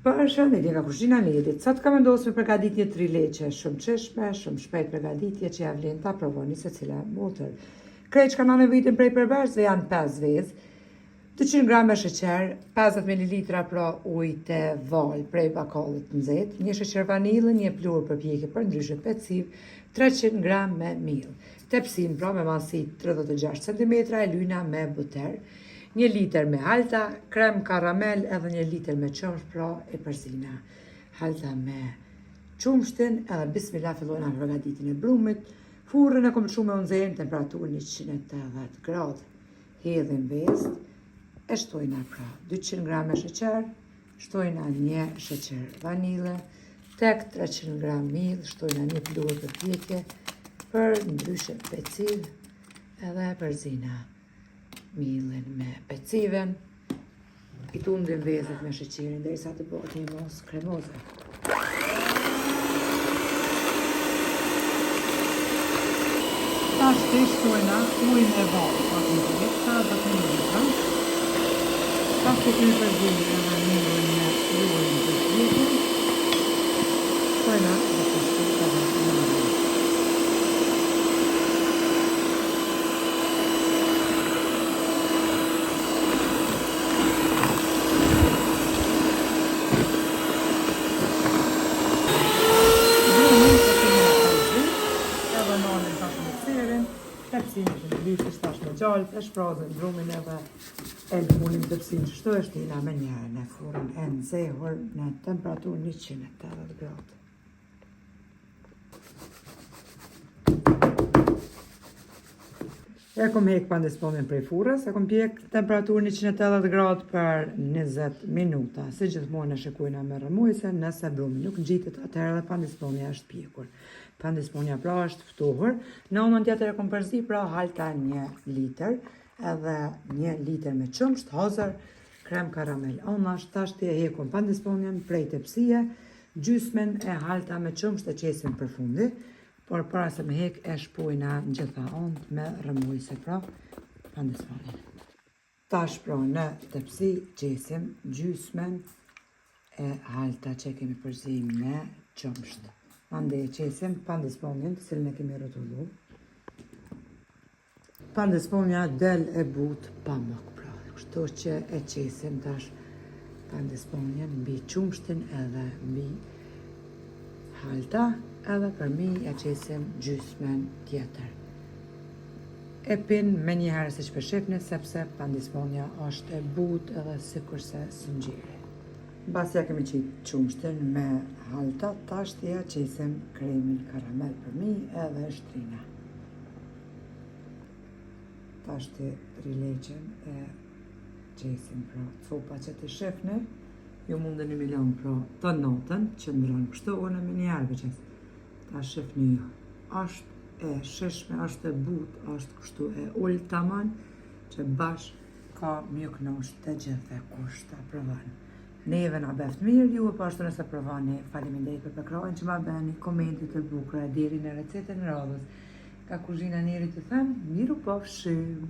Përshëndetje nga kuzhina e Nerit. Sot kam vendosur me përgatit një trileqe shumë çeshme, shumë shpejt përgatitje që ja vlen ta provoni se cila motër. Krejt që kanë nevojitën prej përbërësve janë 5 vezë, 200 gram sheqer, 50 ml pra ujë të val prej bakallit të nxehtë, një sheqer vanilë, një plur përpjekje për ndryshe peciv, 300 gram me miell. Tepsin pra me masi 36 cm, e lyna me buter. 1 litër me halta, krem karamel edhe 1 litër me qumësht, pra e përzina. Halta me qumështin edhe bismillah fillojnë në përgatitin e brumit. Furrën e kom shumë me unëzirë në temperaturë 180 gradë. Hedhin vezë, e shtojna pra 200 gram e sheqer, shtojna 1 sheqer vanile, tek 300 gram miell, shtojna 1 plur përpjekje për ndryshe peciv edhe përzina. Miellin me peciven, i tundim vezët me sheqerin derisa të bëhet një mos kremoze. Tash të shtojna ujin e val, pak një të 50 ml. Tash të kemi përgjini edhe miellin me plurin përpjekje. Shtojna dhe të shtojna edhe miellin. Tepsin që në lyshë shtash me gjallë, e shprazën brumin edhe e lëmunin tepsin që shto e shtina me njërë në furën e nxehur në temperaturë 180 gradë. E kom hek pandisponin prej furës, e kom pjek temperaturë 180 gradë për 20 minuta. Si gjithmonë e shikojna me rëmujse, nëse brumi nuk ngjitet, atëherë dhe pandisponja është pjekur. Pandisponja pra është ftohur. Në anën tjetër e kom përzi pra halta 1 litër, edhe 1 litër me qumsht, hazër, krem karamel. Anash tash të e hekum pandisponjen prej tepsije, gjysmen e halta me qumsht e qesim për fundi. Por para se me hek e shpojna në gjitha anët me rëmujse pra pandisponin. Tash pra në tepsi qesim gjysmen e halta që kemi përzim me qumsht. Ande e qesim pandisponin të cilën e kemi rrotullu. Pandisponja del e but pamuk pra. Kështu që e qesim tash pandisponjen mbi qumshtin edhe mbi halta, edhe përmi e qesim gjysmen tjetër. E pin me njëherë se që përshifni, sepse pandisponja është e but edhe sikurse së ngjiri. Mbas ja kemi qitë qumshtin me halta, tash të ja qesim kremin karamel përmi edhe shtrina. Tash të trileqen e qesim pra copa që të shifni, ju mundën i milion pra të notën, që ndronë kështu unë me njerë bëqes. Ta shifni ju, është e shishme, është e but, është kështu e ullë taman, që bashkë ka mjuknosht të gjithë e kush të provan. Neve nga beft mirë, ju e pashtu nëse provani, faleminderit për pëkrojnë që ma bëni komentit të bukra, deri në recetën në radhës. Ka kuzhina Nerit të them, miru pofshim.